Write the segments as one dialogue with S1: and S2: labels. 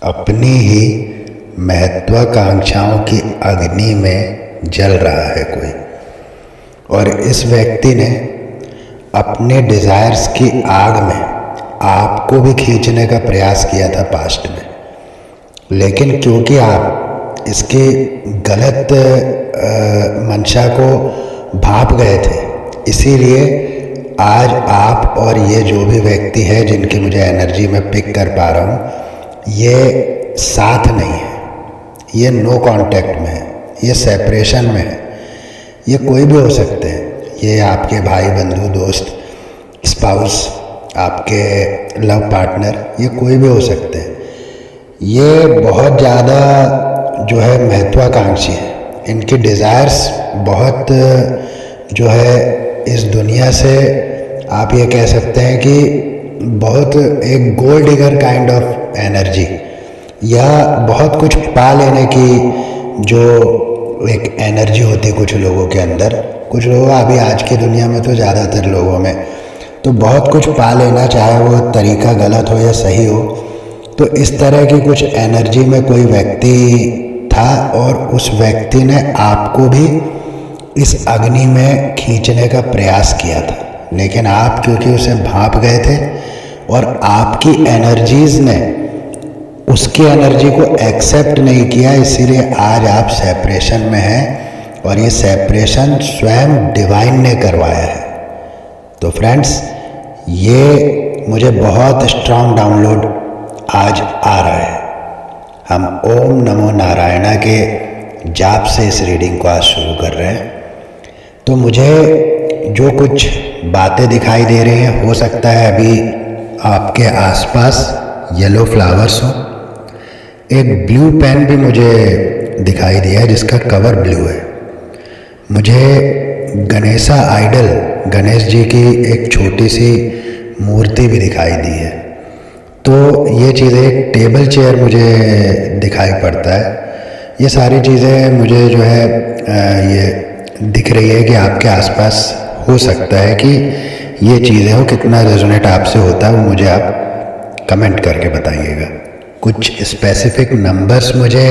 S1: अपनी ही महत्वाकांक्षाओं की अग्नि में जल रहा है कोई, और इस व्यक्ति ने अपने डिज़ायर्स की आग में आपको भी खींचने का प्रयास किया था पास्ट में, लेकिन क्योंकि आप इसकी गलत मंशा को भांप गए थे, इसीलिए आज आप और ये जो भी व्यक्ति है जिनकी मुझे एनर्जी में पिक कर पा रहा हूँ, ये साथ नहीं है, ये नो कांटेक्ट में है, ये सेपरेशन में है। ये कोई भी हो सकते हैं, ये आपके भाई बंधु दोस्त स्पाउस, आपके लव पार्टनर, ये कोई भी हो सकते हैं। ये बहुत ज़्यादा जो है महत्वाकांक्षी है, इनके डिज़ायर्स बहुत जो है इस दुनिया से आप ये कह सकते हैं कि बहुत एक gold digger kind of energy, या बहुत कुछ पा लेने की जो एक एनर्जी होती है कुछ लोगों के अंदर। कुछ लोग अभी आज की दुनिया में तो ज़्यादातर लोगों में तो बहुत कुछ पा लेना, चाहे वो तरीका गलत हो या सही हो, तो इस तरह की कुछ एनर्जी में कोई व्यक्ति था और उस व्यक्ति ने आपको भी इस अग्नि में खींचने का प्रयास किया था, लेकिन आप क्योंकि उसे भांप गए थे और आपकी एनर्जीज़ ने उसकी एनर्जी को एक्सेप्ट नहीं किया, इसीलिए आज आप सेपरेशन में हैं और ये सेपरेशन स्वयं डिवाइन ने करवाया है। तो फ्रेंड्स, ये मुझे बहुत स्ट्रांग डाउनलोड आज आ रहा है। हम ओम नमो नारायणा के जाप से इस रीडिंग को आज शुरू कर रहे हैं। तो मुझे जो कुछ बातें दिखाई दे रही हैं, हो सकता है अभी आपके आसपास येलो फ्लावर्स हों। एक ब्लू पेन भी मुझे दिखाई दिया है जिसका कवर ब्लू है। मुझे गणेशा आइडल, गणेश जी की एक छोटी सी मूर्ति भी दिखाई दी है। तो ये चीज़ें, एक टेबल चेयर मुझे दिखाई पड़ता है। ये सारी चीज़ें मुझे जो है ये दिख रही है कि आपके आसपास हो सकता है कि ये चीज़ें हो। कितना रेजोनेट आपसे होता है वो मुझे आप कमेंट करके बताइएगा। कुछ स्पेसिफिक नंबर्स मुझे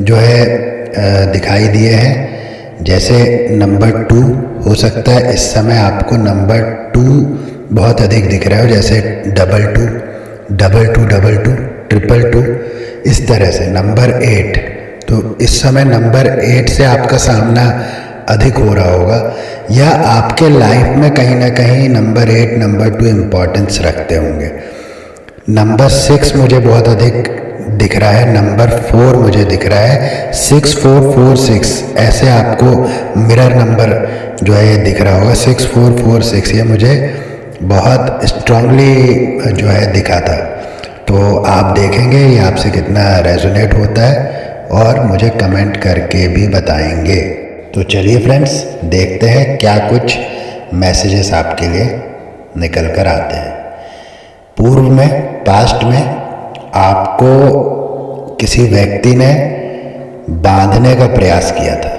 S1: जो है दिखाई दिए हैं, जैसे नंबर 2 हो सकता है इस समय आपको नंबर 2 बहुत अधिक दिख रहा है, जैसे 22, 22, 22, 222, इस तरह से। नंबर 8, तो इस समय नंबर 8 से आपका सामना अधिक हो रहा होगा, या आपके लाइफ में कहीं ना कहीं नंबर 8, नंबर 2 इम्पोर्टेंस रखते होंगे। नंबर 6 मुझे बहुत अधिक दिख रहा है, नंबर 4 मुझे दिख रहा है, 6446, ऐसे आपको मिरर नंबर जो है ये दिख रहा होगा, 6446, ये मुझे बहुत स्ट्रांगली जो है दिखा था। तो आप देखेंगे ये आपसे कितना रेजोनेट होता है और मुझे कमेंट करके भी बताएंगे। तो चलिए फ्रेंड्स, देखते हैं क्या कुछ मैसेजेस आपके लिए निकल कर आते हैं। पूर्व में, पास्ट में आपको किसी व्यक्ति ने बांधने का प्रयास किया था,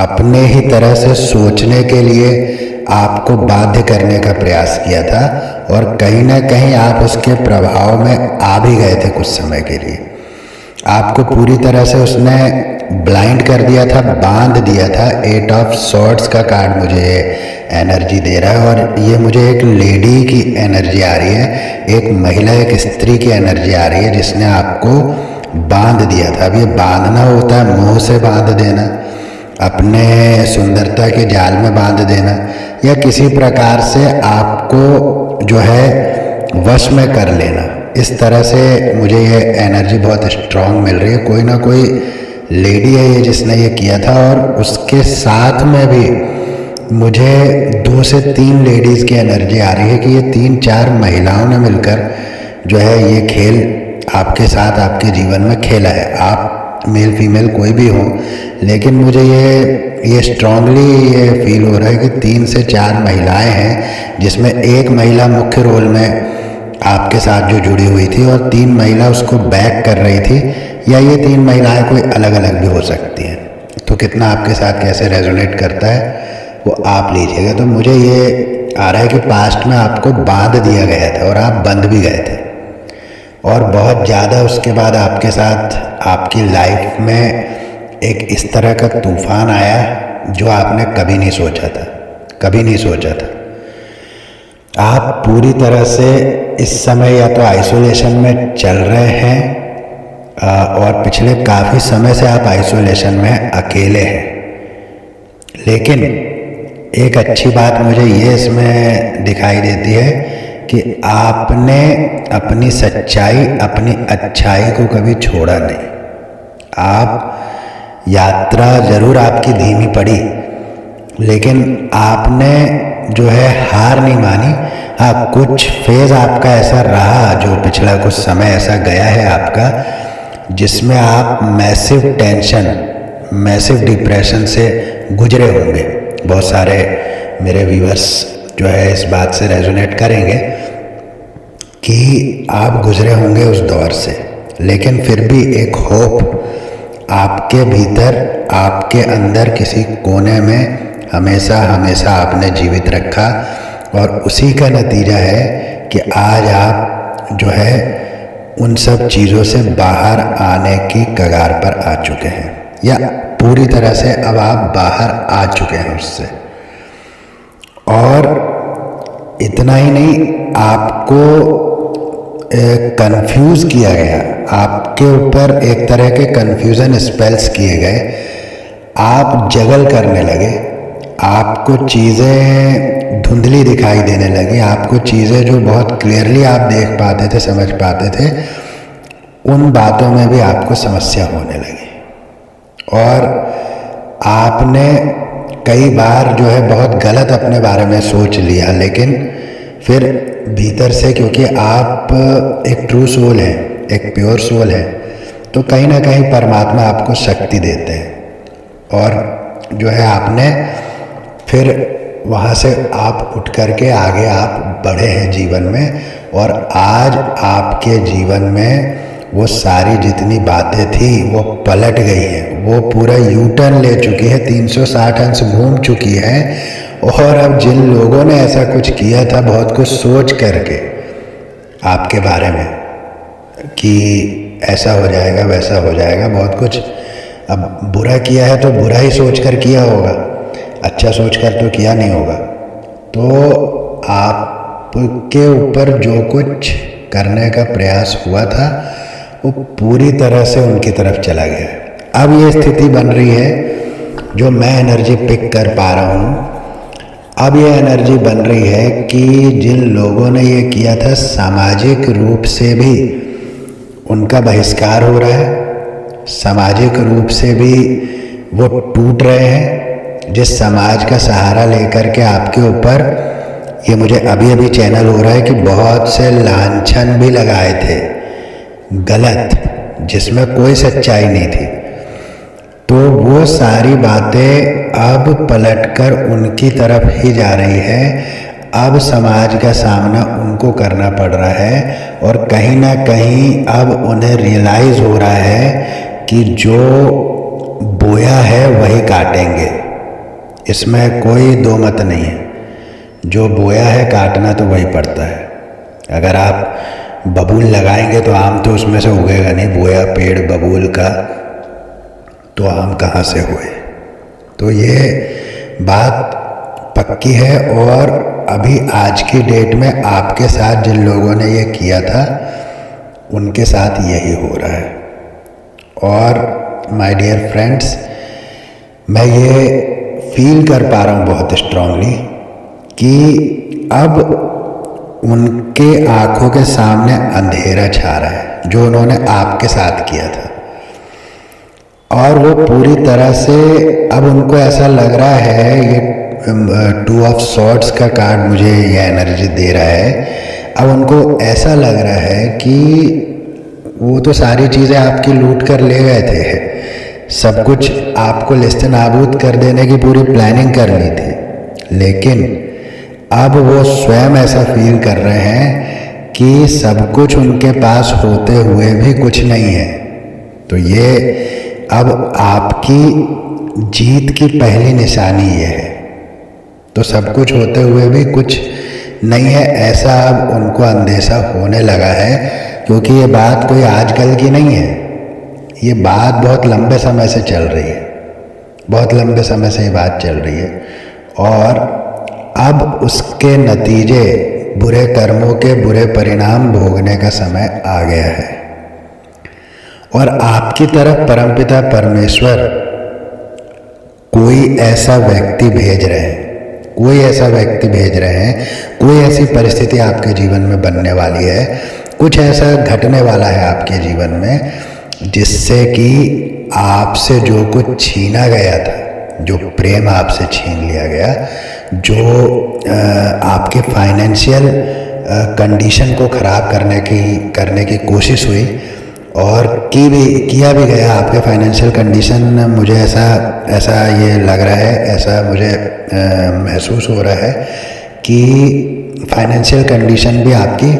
S1: अपने ही तरह से सोचने के लिए आपको बाध्य करने का प्रयास किया था, और कहीं ना कहीं आप उसके प्रभाव में आ भी गए थे कुछ समय के लिए। आपको पूरी तरह से उसने ब्लाइंड कर दिया था, बांध दिया था। 8 ऑफ सॉर्ड्स का कार्ड मुझे एनर्जी दे रहा है, और ये मुझे एक लेडी की एनर्जी आ रही है, एक महिला, एक स्त्री की एनर्जी आ रही है जिसने आपको बांध दिया था। अब ये बांधना होता है मोह से बांध देना, अपने सुंदरता के जाल में बांध देना, या किसी प्रकार से आपको जो है वश में कर लेना। इस तरह से मुझे ये एनर्जी बहुत स्ट्रांग मिल रही है। कोई ना कोई लेडी है ये जिसने ये किया था, और उसके साथ में भी मुझे 2 से 3 लेडीज़ की एनर्जी आ रही है कि ये 3-4 महिलाओं ने मिलकर जो है ये खेल आपके साथ आपके जीवन में खेला है। आप मेल फीमेल कोई भी हो, लेकिन मुझे ये स्ट्रांगली ये फील हो रहा है कि 3 से 4 महिलाएं हैं, जिसमें एक महिला मुख्य रोल में आपके साथ जो जुड़ी हुई थी और 3 महिला उसको बैक कर रही थी, या ये 3 महिलाएं कोई अलग अलग भी हो सकती हैं। तो कितना आपके साथ कैसे रेजोनेट करता है वो आप लीजिएगा। तो मुझे ये आ रहा है कि पास्ट में आपको बांध दिया गया था और आप बंध भी गए थे। और बहुत ज़्यादा उसके बाद आपके साथ आपकी लाइफ में एक इस तरह का तूफान आया जो आपने कभी नहीं सोचा था, कभी नहीं सोचा था। आप पूरी तरह से इस समय या तो आइसोलेशन में चल रहे हैं और पिछले काफ़ी समय से आप आइसोलेशन में अकेले हैं। लेकिन एक अच्छी बात मुझे ये इसमें दिखाई देती है कि आपने अपनी सच्चाई, अपनी अच्छाई को कभी छोड़ा नहीं। आप यात्रा ज़रूर आपकी धीमी पड़ी, लेकिन आपने जो है हार नहीं मानी। हाँ, कुछ फेज़ आपका ऐसा रहा, जो पिछला कुछ समय ऐसा गया है आपका, जिसमें आप मैसिव टेंशन, मैसिव डिप्रेशन से गुजरे होंगे। बहुत सारे मेरे व्यूअर्स जो है इस बात से रेजोनेट करेंगे कि आप गुजरे होंगे उस दौर से। लेकिन फिर भी एक होप आपके भीतर, आपके अंदर किसी कोने में हमेशा हमेशा आपने जीवित रखा, और उसी का नतीजा है कि आज आप जो है उन सब चीज़ों से बाहर आने की कगार पर आ चुके हैं, या पूरी तरह से अब आप बाहर आ चुके हैं उससे। और इतना ही नहीं, आपको कंफ्यूज किया गया, आपके ऊपर एक तरह के कंफ्यूजन स्पेल्स किए गए, आप जगल करने लगे, आपको चीज़ें धुंधली दिखाई देने लगी, आपको चीज़ें जो बहुत क्लियरली आप देख पाते थे, समझ पाते थे, उन बातों में भी आपको समस्या होने लगी। और आपने कई बार जो है बहुत गलत अपने बारे में सोच लिया, लेकिन फिर भीतर से, क्योंकि आप एक ट्रू सोल हैं, एक प्योर सोल है, तो कहीं ना कहीं परमात्मा आपको शक्ति देते हैं, और जो है आपने फिर वहाँ से आप उठ करके आगे आप बढ़े हैं जीवन में। और आज आपके जीवन में वो सारी जितनी बातें थी वो पलट गई हैं, वो पूरा यू टर्न ले चुकी है, 360 अंश घूम चुकी है। और अब जिन लोगों ने ऐसा कुछ किया था, बहुत कुछ सोच करके आपके बारे में कि ऐसा हो जाएगा, वैसा हो जाएगा, बहुत कुछ, अब बुरा किया है तो बुरा ही सोच कर किया होगा, अच्छा सोच कर तो किया नहीं होगा। तो आपके ऊपर जो कुछ करने का प्रयास हुआ था वो पूरी तरह से उनकी तरफ चला गया। अब ये स्थिति बन रही है, जो मैं एनर्जी पिक कर पा रहा हूँ, अब ये एनर्जी बन रही है कि जिन लोगों ने ये किया था, सामाजिक रूप से भी उनका बहिष्कार हो रहा है, सामाजिक रूप से भी वो टूट रहे हैं। जिस समाज का सहारा लेकर के आपके ऊपर, ये मुझे अभी अभी चैनल हो रहा है कि बहुत से लांछन भी लगाए थे गलत, जिसमें कोई सच्चाई नहीं थी, तो वो सारी बातें अब पलटकर उनकी तरफ ही जा रही है। अब समाज का सामना उनको करना पड़ रहा है, और कहीं ना कहीं अब उन्हें रियलाइज़ हो रहा है कि जो बोया है वही काटेंगे, इसमें कोई दो मत नहीं है। जो बोया है काटना तो वही पड़ता है। अगर आप बबूल लगाएंगे तो आम तो उसमें से उगेगा नहीं, बोया पेड़ बबूल का, तो आम कहाँ से हुए। तो ये बात पक्की है। और अभी आज की डेट में आपके साथ जिन लोगों ने ये किया था, उनके साथ यही हो रहा है। और माय डियर फ्रेंड्स, मैं ये फील कर पा रहा हूँ बहुत स्ट्रांगली कि अब उनके आंखों के सामने अंधेरा छा रहा है, जो उन्होंने आपके साथ किया था। और वो पूरी तरह से अब उनको ऐसा लग रहा है, ये 2 ऑफ सॉर्ड्स का कार्ड मुझे ये एनर्जी दे रहा है, अब उनको ऐसा लग रहा है कि वो तो सारी चीज़ें आपकी लूट कर ले गए थे, सब कुछ आपको लिस्ते नाबूद कर देने की पूरी प्लानिंग कर ली थी, लेकिन अब वो स्वयं ऐसा फील कर रहे हैं कि सब कुछ उनके पास होते हुए भी कुछ नहीं है। तो ये अब आपकी जीत की पहली निशानी ये है। तो सब कुछ होते हुए भी कुछ नहीं है, ऐसा अब उनको अंदेशा होने लगा है। क्योंकि ये बात कोई आजकल की नहीं है, ये बात बहुत लंबे समय से चल रही है, बहुत लंबे समय से ये बात चल रही है। और अब उसके नतीजे, बुरे कर्मों के बुरे परिणाम भोगने का समय आ गया है। और आपकी तरफ परमपिता परमेश्वर कोई ऐसा व्यक्ति भेज रहे हैं, कोई ऐसा व्यक्ति भेज रहे हैं, कोई ऐसी परिस्थिति आपके जीवन में बनने वाली है, कुछ ऐसा घटने वाला है आपके जीवन में जिससे कि आपसे जो कुछ छीना गया था, जो प्रेम आपसे छीन लिया गया, जो आपके फाइनेंशियल कंडीशन को ख़राब करने की कोशिश हुई और किया भी गया। आपके फाइनेंशियल कंडीशन, मुझे ऐसा ये लग रहा है, ऐसा मुझे महसूस हो रहा है कि फाइनेंशियल कंडीशन भी आपकी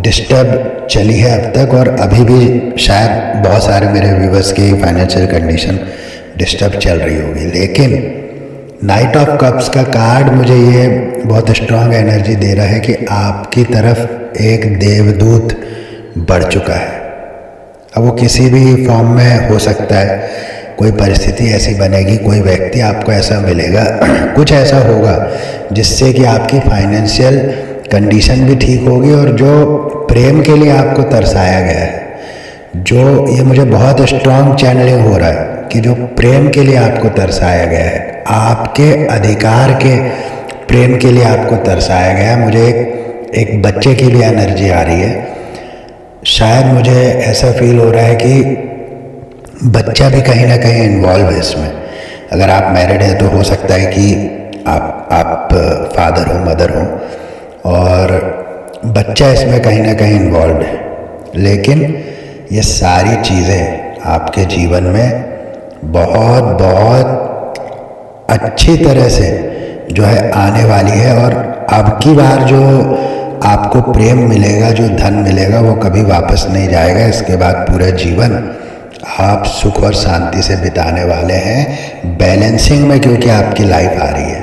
S1: डिस्टर्ब चली है अब तक, और अभी भी शायद बहुत सारे मेरे व्यूवर्स की फाइनेंशियल कंडीशन डिस्टर्ब चल रही होगी। लेकिन नाइट ऑफ कप्स का कार्ड मुझे ये बहुत स्ट्रांग एनर्जी दे रहा है कि आपकी तरफ एक देवदूत बढ़ चुका है। अब वो किसी भी फॉर्म में हो सकता है, कोई परिस्थिति ऐसी बनेगी, कोई व्यक्ति आपको ऐसा मिलेगा, कुछ ऐसा होगा जिससे कि आपकी फाइनेंशियल कंडीशन भी ठीक होगी। और जो प्रेम के लिए आपको तरसाया गया है, जो ये मुझे बहुत स्ट्रांग चैनलिंग हो रहा है कि जो प्रेम के लिए आपको तरसाया गया है, आपके अधिकार के प्रेम के लिए आपको तरसाया गया है। मुझे एक बच्चे के लिए एनर्जी आ रही है, शायद मुझे ऐसा फील हो रहा है कि बच्चा भी कहीं ना कहीं इन्वॉल्व है इसमें। अगर आप मैरिड हैं तो हो सकता है कि आप फादर हो, मदर हो, और बच्चा इसमें कहीं ना कहीं इन्वॉल्व है। लेकिन ये सारी चीज़ें आपके जीवन में बहुत बहुत अच्छी तरह से जो है आने वाली है। और अब की बार जो आपको प्रेम मिलेगा, जो धन मिलेगा, वो कभी वापस नहीं जाएगा। इसके बाद पूरा जीवन आप सुख और शांति से बिताने वाले हैं, बैलेंसिंग में, क्योंकि आपकी लाइफ आ रही है,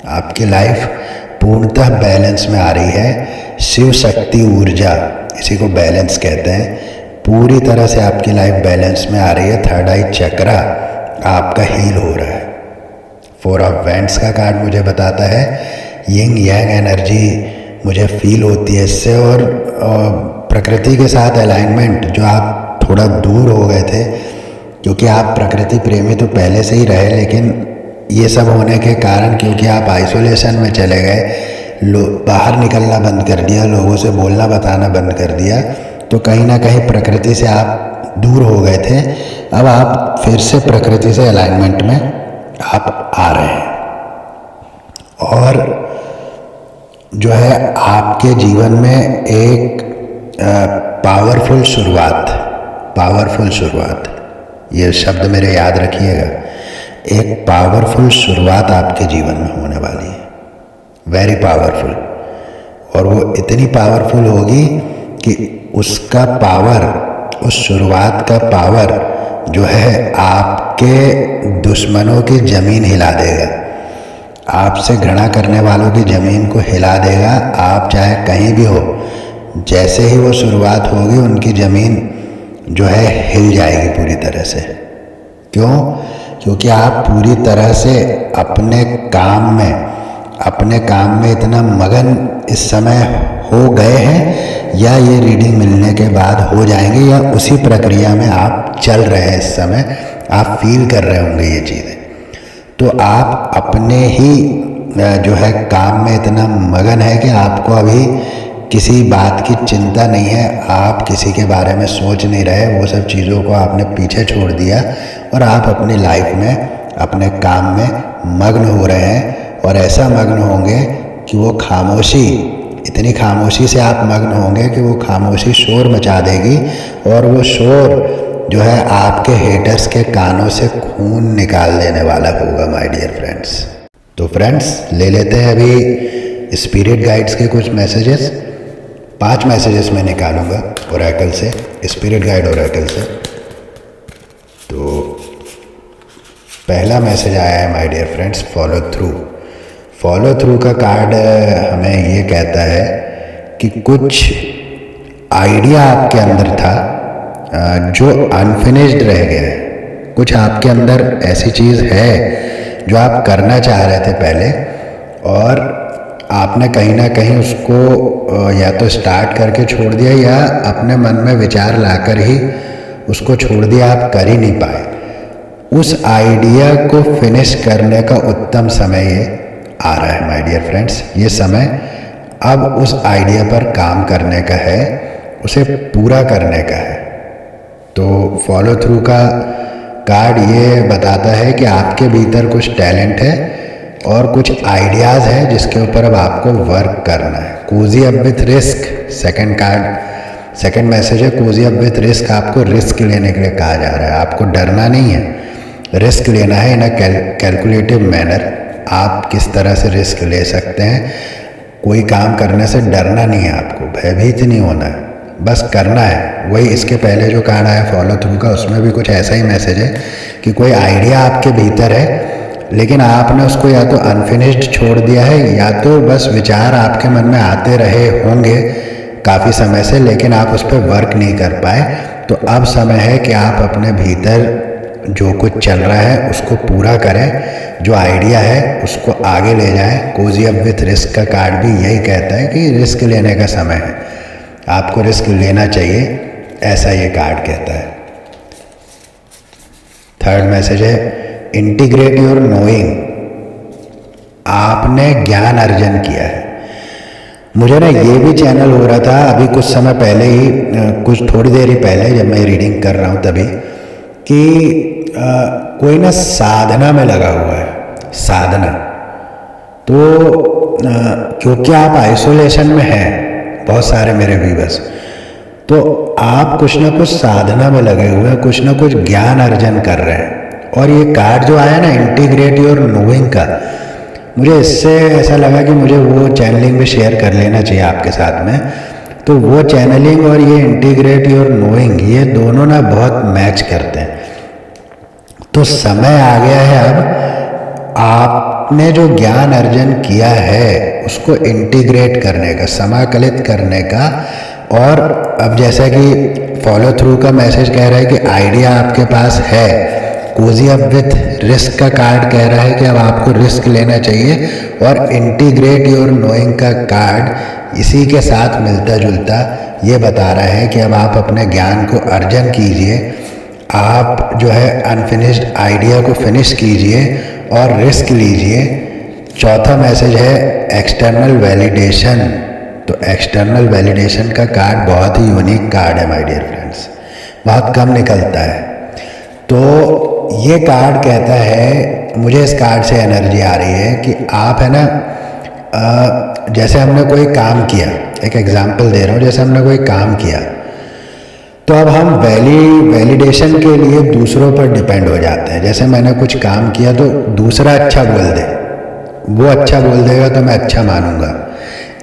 S1: आपकी लाइफ पूर्णतः बैलेंस में आ रही है। शिव शक्ति ऊर्जा, इसी को बैलेंस कहते हैं, पूरी तरह से आपकी लाइफ बैलेंस में आ रही है। थर्ड आई चक्रा आपका हील हो रहा है। 4 ऑफ वैंड्स का कार्ड मुझे बताता है यिंग यांग एनर्जी मुझे फील होती है इससे। और प्रकृति के साथ अलाइनमेंट, जो आप थोड़ा दूर हो गए थे, क्योंकि आप प्रकृति प्रेमी तो पहले से ही रहे, लेकिन ये सब होने के कारण, क्योंकि आप आइसोलेशन में चले गए, बाहर निकलना बंद कर दिया, लोगों से बोलना बताना बंद कर दिया, तो कहीं ना कहीं प्रकृति से आप दूर हो गए थे। अब आप फिर से प्रकृति से अलाइनमेंट में आप आ रहे हैं। और जो है आपके जीवन में एक पावरफुल शुरुआत, ये शब्द मेरे याद रखिएगा, एक पावरफुल शुरुआत आपके जीवन में होने वाली है, वेरी पावरफुल। और वो इतनी पावरफुल होगी कि उसका पावर, उस शुरुआत का पावर जो है आपके दुश्मनों की ज़मीन हिला देगा, आपसे घृणा करने वालों की ज़मीन को हिला देगा। आप चाहे कहीं भी हो, जैसे ही वो शुरुआत होगी उनकी ज़मीन जो है हिल जाएगी पूरी तरह से। क्यों? क्योंकि आप पूरी तरह से अपने काम में इतना मगन इस समय हो गए हैं, या ये रीडिंग मिलने के बाद हो जाएंगे, या उसी प्रक्रिया में आप चल रहे हैं इस समय, आप फील कर रहे होंगे ये चीज़ें। तो आप अपने ही जो है काम में इतना मगन है कि आपको अभी किसी बात की चिंता नहीं है, आप किसी के बारे में सोच नहीं रहे, वो सब चीज़ों को आपने पीछे छोड़ दिया और आप अपनी लाइफ में, अपने काम में मग्न हो रहे हैं। और ऐसा मग्न होंगे कि वो खामोशी, इतनी खामोशी से आप मग्न होंगे कि वो खामोशी शोर मचा देगी, और वो शोर जो है आपके हेटर्स के कानों से खून निकाल देने वाला होगा माय डियर फ्रेंड्स। तो फ्रेंड्स, ले लेते हैं अभी स्पिरिट गाइड्स के कुछ मैसेजेस। 5 मैसेजेस मैं निकालूंगा ओरेकल से, स्पिरिट गाइड ओरेकल से। तो पहला मैसेज आया है my dear friends, follow through. Follow through का कार्ड हमें ये कहता है कि कुछ आइडिया आपके अंदर था जो अनफिनिश्ड रह गया है, कुछ आपके अंदर ऐसी चीज़ है जो आप करना चाह रहे थे पहले और आपने कहीं ना कहीं उसको या तो स्टार्ट करके छोड़ दिया या अपने मन में विचार लाकर ही उसको छोड़ दिया, आप कर ही नहीं पाए। उस आइडिया को फिनिश करने का उत्तम समय ये आ रहा है माय डियर फ्रेंड्स। ये समय अब उस आइडिया पर काम करने का है, उसे पूरा करने का है। तो फॉलो थ्रू का कार्ड ये बताता है कि आपके भीतर कुछ टैलेंट है और कुछ आइडियाज़ हैं जिसके ऊपर अब आपको वर्क करना है। Cosy up with risk, second card, second message है कोजी अप विथ रिस्क। आपको रिस्क लेने के लिए कहा जा रहा है, आपको डरना नहीं है, रिस्क लेना है इन अ कैलकुलेटिव मैनर। आप किस तरह से रिस्क ले सकते हैं, कोई काम करने से डरना नहीं है, आपको भयभीत नहीं होना है, बस करना है। वही इसके पहले जो कार्ड आया फॉलो थ्रू का, उसमें भी कुछ ऐसा ही मैसेज है कि कोई आइडिया आपके भीतर है लेकिन आपने उसको या तो अनफिनिश्ड छोड़ दिया है या तो बस विचार आपके मन में आते रहे होंगे काफ़ी समय से लेकिन आप उस पर वर्क नहीं कर पाए। तो अब समय है कि आप अपने भीतर जो कुछ चल रहा है उसको पूरा करें, जो आइडिया है उसको आगे ले जाएं। कोजी अप विथ रिस्क का कार्ड भी यही कहता है कि रिस्क लेने का समय है, आपको रिस्क लेना चाहिए, ऐसा ये कार्ड कहता है। थर्ड मैसेज है इंटीग्रेट योर नोइंग। आपने ज्ञान अर्जन किया है। मुझे ना ये भी चैनल हो रहा था अभी कुछ समय पहले ही, कुछ थोड़ी देर ही पहले जब मैं रीडिंग कर रहा हूँ तभी, कि कोई ना साधना में लगा हुआ है, साधना। तो क्योंकि आप आइसोलेशन में हैं, बहुत सारे मेरे व्यूअर्स, तो आप कुछ ना कुछ साधना में लगे हुए हैं, कुछ ना कुछ ज्ञान अर्जन कर रहे हैं। और ये कार्ड जो आया ना इंटीग्रेट योर नोइंग का, मुझे इससे ऐसा लगा कि मुझे वो चैनलिंग भी शेयर कर लेना चाहिए आपके साथ में। तो वो चैनलिंग और ये इंटीग्रेट योर नोइंग, ये दोनों ना बहुत मैच करते हैं। तो समय आ गया है अब आपने जो ज्ञान अर्जन किया है उसको इंटीग्रेट करने का, समाकलित करने का। और अब जैसा कि फॉलो थ्रू का मैसेज कह रहा है कि आइडिया आपके पास है, कोजी अप विथ रिस्क का कार्ड कह रहा है कि अब आपको रिस्क लेना चाहिए, और इंटीग्रेट योर नोइंग का कार्ड इसी के साथ मिलता जुलता ये बता रहा है कि अब आप अपने ज्ञान को अर्जन कीजिए, आप जो है अनफिनिश्ड आइडिया को फिनिश कीजिए और रिस्क लीजिए। चौथा मैसेज है एक्सटर्नल वैलिडेशन। तो एक्सटर्नल वैलिडेशन का कार्ड बहुत ही यूनिक कार्ड है माय डियर फ्रेंड्स, बहुत कम निकलता है। तो ये कार्ड कहता है, मुझे इस कार्ड से एनर्जी आ रही है कि आप है ना, जैसे हमने कोई काम किया, एक एग्जांपल दे रहा हूँ, जैसे हमने कोई काम किया तो अब हम वैलिडेशन के लिए दूसरों पर डिपेंड हो जाते हैं। जैसे मैंने कुछ काम किया तो दूसरा अच्छा बोल दे, वो अच्छा बोल देगा तो मैं अच्छा मानूंगा।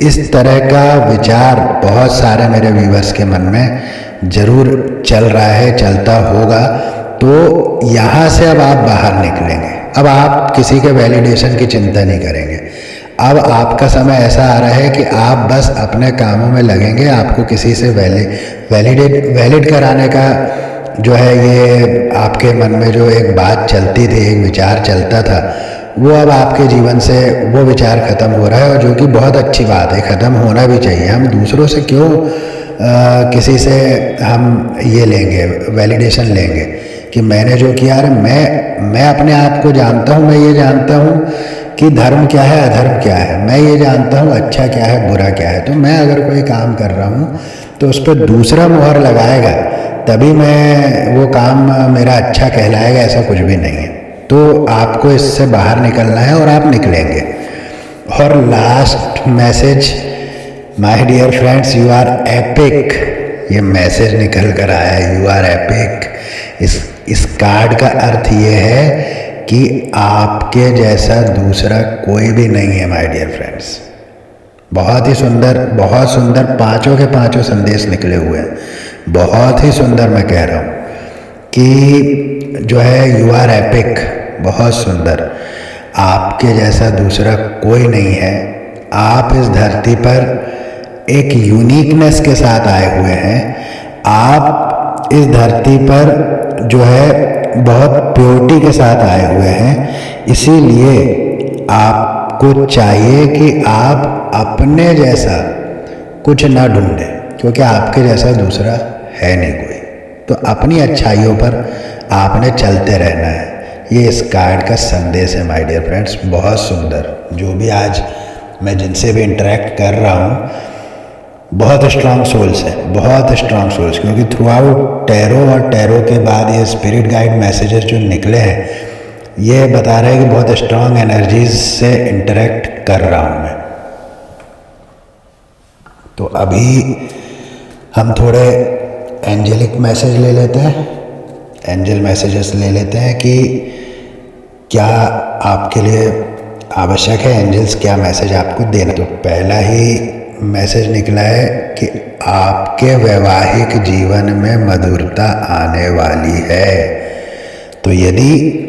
S1: इस तरह का विचार बहुत सारे मेरे व्यूअर्स के मन में जरूर चल रहा है, चलता होगा। तो यहाँ से अब आप बाहर निकलेंगे, अब आप किसी के वैलिडेशन की चिंता नहीं करेंगे। अब आपका समय ऐसा आ रहा है कि आप बस अपने कामों में लगेंगे। आपको किसी से वैलिड कराने का जो है, ये आपके मन में जो एक बात चलती थी, एक विचार चलता था, वो अब आपके जीवन से वो विचार ख़त्म हो रहा है, और जो कि बहुत अच्छी बात है, ख़त्म होना भी चाहिए। हम दूसरों से क्यों किसी से हम ये लेंगे, वैलिडेशन लेंगे कि मैंने जो किया है, मैं अपने आप को जानता हूँ, मैं ये जानता हूँ कि धर्म क्या है, अधर्म क्या है, मैं ये जानता हूँ अच्छा क्या है, बुरा क्या है। तो मैं अगर कोई काम कर रहा हूँ तो उस पर दूसरा मुहर लगाएगा तभी मैं वो काम मेरा अच्छा कहलाएगा, ऐसा कुछ भी नहीं है। तो आपको इससे बाहर निकलना है और आप निकलेंगे। और last message my dear friends, you are epic. ये मैसेज निकल कर आया है, यू आर एपिक। इस कार्ड का अर्थ ये है कि आपके जैसा दूसरा कोई भी नहीं है माय डियर फ्रेंड्स। बहुत ही सुंदर, बहुत सुंदर, पांचों के पांचों संदेश निकले हुए हैं, बहुत ही सुंदर। मैं कह रहा हूँ कि जो है यू आर एपिक, बहुत सुंदर। आपके जैसा दूसरा कोई नहीं है। आप इस धरती पर एक यूनिकनेस के साथ आए हुए हैं। आप इस धरती पर जो है बहुत प्योरिटी के साथ आए हुए हैं, इसीलिए आपको चाहिए कि आप अपने जैसा कुछ ना ढूंढें, क्योंकि आपके जैसा दूसरा है नहीं कोई। तो अपनी अच्छाइयों पर आपने चलते रहना है। ये इस कार्ड का संदेश है माय डियर फ्रेंड्स, बहुत सुंदर। जो भी आज मैं जिनसे भी इंटरेक्ट कर रहा हूँ, बहुत स्ट्रांग सोल्स है, बहुत स्ट्रांग सोल्स, क्योंकि थ्रू आउट टैरो और टैरो के बाद ये स्पिरिट गाइड मैसेजेस जो निकले हैं, ये बता रहे हैं कि बहुत स्ट्रांग एनर्जीज से इंटरेक्ट कर रहा हूँ मैं। तो अभी हम थोड़े एंजेलिक मैसेज ले लेते हैं, एंजल मैसेजेस ले लेते हैं कि क्या आपके लिए आवश्यक है, एंजल्स क्या मैसेज आपको देना। तो पहला ही मैसेज निकला है कि आपके वैवाहिक जीवन में मधुरता आने वाली है। तो यदि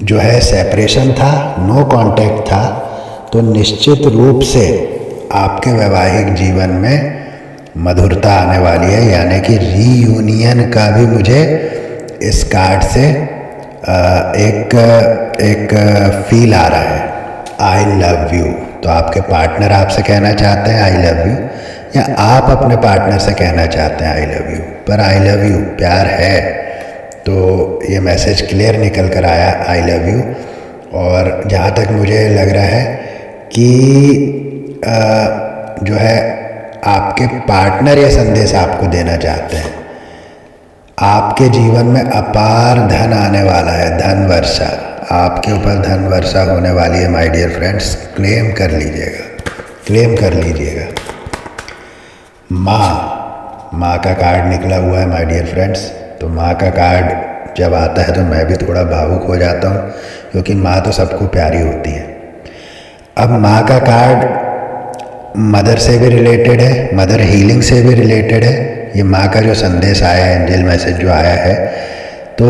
S1: जो है सेपरेशन था, नो कांटेक्ट था, तो निश्चित रूप से आपके वैवाहिक जीवन में मधुरता आने वाली है, यानी कि रीयूनियन का भी मुझे इस कार्ड से एक फील आ रहा है। I love you. तो आपके पार्टनर आपसे कहना चाहते हैं आई लव यू, या आप अपने पार्टनर से कहना चाहते हैं आई लव यू। पर आई लव यू प्यार है, तो ये मैसेज क्लियर निकल कर आया आई लव यू। और जहाँ तक मुझे लग रहा है कि जो है आपके पार्टनर ये संदेश आपको देना चाहते हैं, आपके जीवन में अपार धन आने वाला है, धन वर्षा, आपके ऊपर धन वर्षा होने वाली है माय डियर फ्रेंड्स। क्लेम कर लीजिएगा, क्लेम कर लीजिएगा। माँ का कार्ड निकला हुआ है माय डियर फ्रेंड्स। तो माँ का कार्ड जब आता है तो मैं भी थोड़ा भावुक हो जाता हूँ, क्योंकि माँ तो सबको प्यारी होती है। अब माँ का कार्ड मदर से भी रिलेटेड है, मदर हीलिंग से भी रिलेटेड है। ये माँ का जो संदेश आया है, एंजल मैसेज जो आया है, तो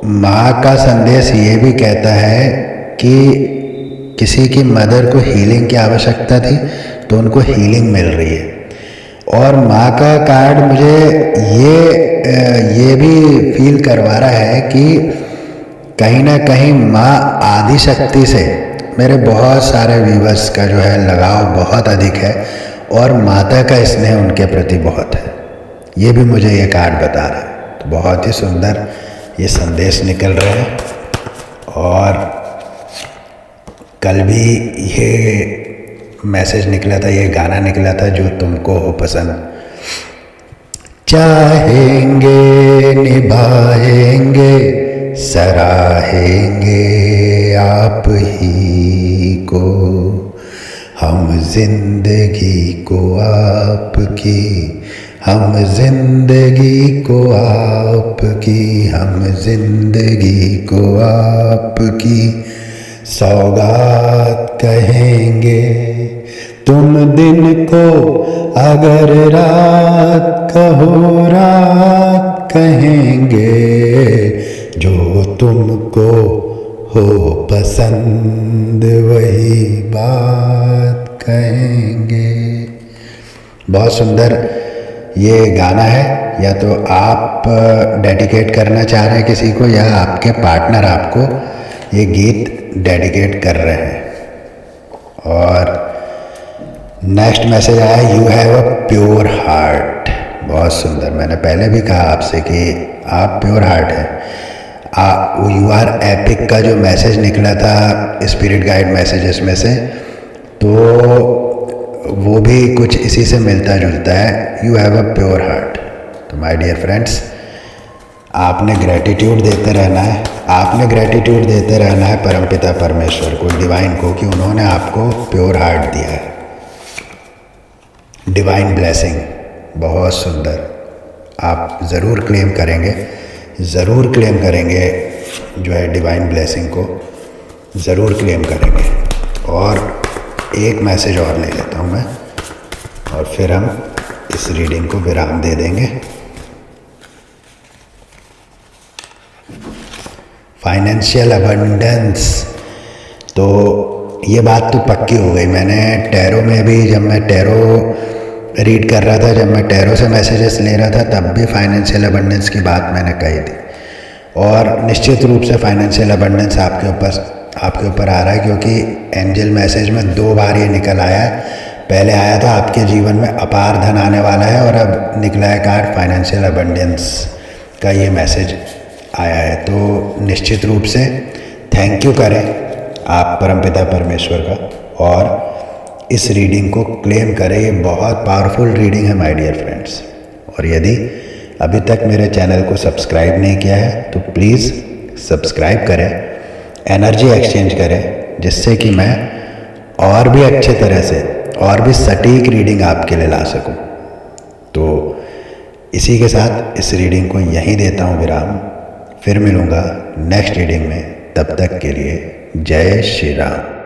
S1: माँ का संदेश ये भी कहता है कि किसी की मदर को हीलिंग की आवश्यकता थी, तो उनको हीलिंग मिल रही है। और माँ का कार्ड मुझे ये भी फील करवा रहा है कि कहीं ना कहीं माँ आदि शक्ति से, मेरे बहुत सारे व्यूवर्स का जो है लगाव बहुत अधिक है, और माता का स्नेह उनके प्रति बहुत है। ये भी मुझे ये कार्ड बता रहा है। तो बहुत ही सुंदर ये संदेश निकल रहे हैं। और कल भी ये मैसेज निकला था, ये गाना निकला था, जो तुमको हो पसंद। चाहेंगे निभाएंगे सराहेंगे आप ही को, हम जिंदगी को आपकी, हम जिंदगी को आपकी, हम जिंदगी को आपकी सौगात कहेंगे। तुम दिन को अगर रात कहो रात कहेंगे, जो तुमको हो पसंद वही बात कहेंगे। बहुत सुंदर ये गाना है। या तो आप डेडिकेट करना चाह रहे हैं किसी को, या आपके पार्टनर आपको ये गीत डेडिकेट कर रहे हैं। और नेक्स्ट मैसेज आया, you have a pure heart. बहुत सुंदर। मैंने पहले भी कहा आपसे कि आप प्योर हार्ट हैं। यू आर एपिक का जो मैसेज निकला था स्पिरिट गाइड मैसेजेस में से, तो वो भी कुछ इसी से मिलता जुलता है। You have a pure heart. तो माय डियर फ्रेंड्स, आपने ग्रैटिट्यूड देते रहना है, आपने ग्रैटिट्यूड देते रहना है परमपिता परमेश्वर को, डिवाइन को, कि उन्होंने आपको प्योर हार्ट दिया है। डिवाइन ब्लेसिंग बहुत सुंदर। आप ज़रूर क्लेम करेंगे, ज़रूर क्लेम करेंगे जो है डिवाइन ब्लेसिंग को, ज़रूर क्लेम करेंगे। और एक मैसेज और ले लेता हूँ मैं, और फिर हम इस रीडिंग को विराम दे देंगे। Financial abundance. तो ये बात तो पक्की हो गई। मैंने टैरो में भी, जब मैं टैरो रीड कर रहा था, जब मैं टैरो से मैसेजेस ले रहा था, तब भी फाइनेंशियल अबंडेंस की बात मैंने कही थी। और निश्चित रूप से फाइनेंशियल अबंडेंस आपके ऊपर आ रहा है, क्योंकि एंजल मैसेज में 2 बार ये निकल आया है। पहले आया था आपके जीवन में अपार धन आने वाला है, और अब निकला है कार्ड फाइनेंशियल अबंडेंस का ये मैसेज आया है। तो निश्चित रूप से थैंक यू करें आप परमपिता परमेश्वर का, और इस रीडिंग को क्लेम करें। ये बहुत पावरफुल रीडिंग है माय डियर फ्रेंड्स। और यदि अभी तक मेरे चैनल को सब्सक्राइब नहीं किया है तो प्लीज़ सब्सक्राइब करें, एनर्जी एक्सचेंज करें, जिससे कि मैं और भी अच्छे तरह से और भी सटीक रीडिंग आपके लिए ला सकूं। तो इसी के साथ इस रीडिंग को यहीं देता हूं विराम। फिर मिलूँगा नेक्स्ट रीडिंग में, तब तक के लिए जय श्री राम।